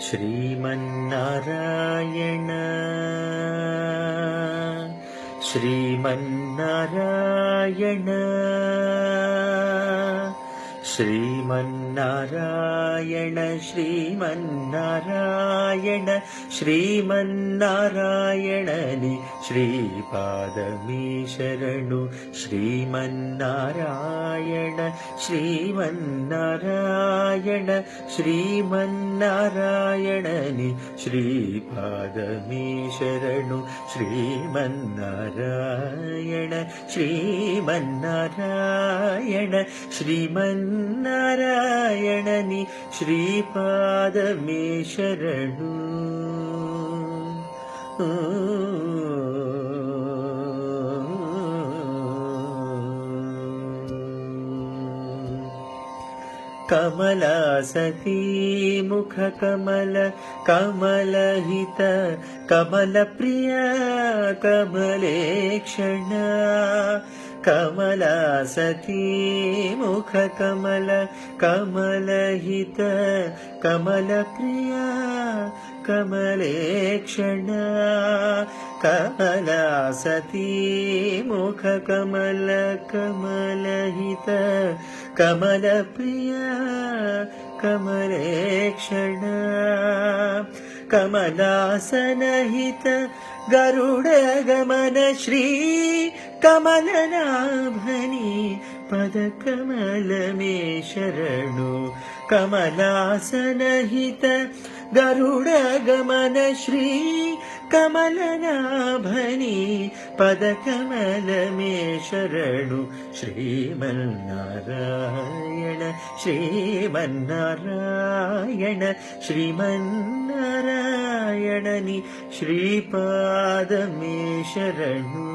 श्रीमन्नारायण श्रीमन्नारायण श्रीमन्नारायण श्रीमन्नारायण श्रीमन्नारायणनि श्रीपादमी शरणु श्रीमन्नारायण श्रीमन्नारायण श्रीमन्नारायणनि श्रीपादमी शरणु श्रीमन्नारायण श्रीमन्नारायण श्रीमन्नारायणनि श्रीपादमे शरणु कमलासती मुख कमल कमलहित कमलप्रिया कमलेक्षण कमलासती मुख कमल कमलहित कमलप्रिया कमलेक्षण कमलासती मुख कमल कमलहित कमलप्रिया कमलेक्षण कमलासनहित गरुडगमन श्री कमलनाभनि पदकमलमे शरणु कमलासनहित गरुडगमन श्री कमलनाभनि पदकमलमे शरणु श्रीमन्नारायण श्रीमन्नारायण श्रीमन्नारायणनि श्रीपादमे शरणु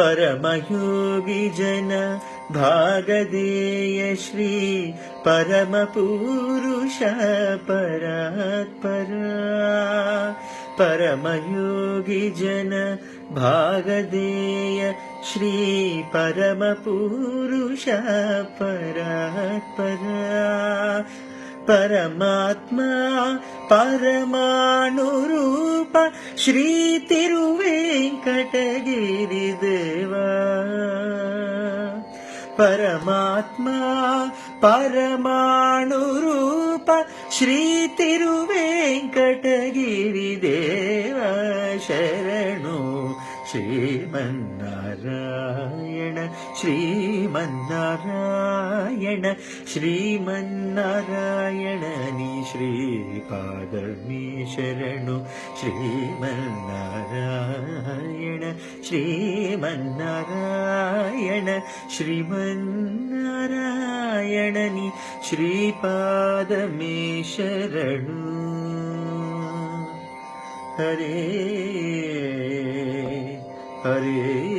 परमयोगी जन भागधेय श्री परमपुरुष परात्परा परमयोगी जन भागधेय श्री परमपुरुष परात्परा परमात्मा परमाणुरूप श्री तिरुवेंकटगिरिदेवा परमात्मा परमाणुरूप श्री तिरुवेंकटगिरिदेवा शरणु श्रीमन्नारायण श्रीमन्नारायण श्रीमन्नारायणनि श्रीपादमे शरणु श्रीमन्नारायण श्रीमन्नारायण श्रीमन्नारायणनि श्रीपादमे शरणु हरे हरे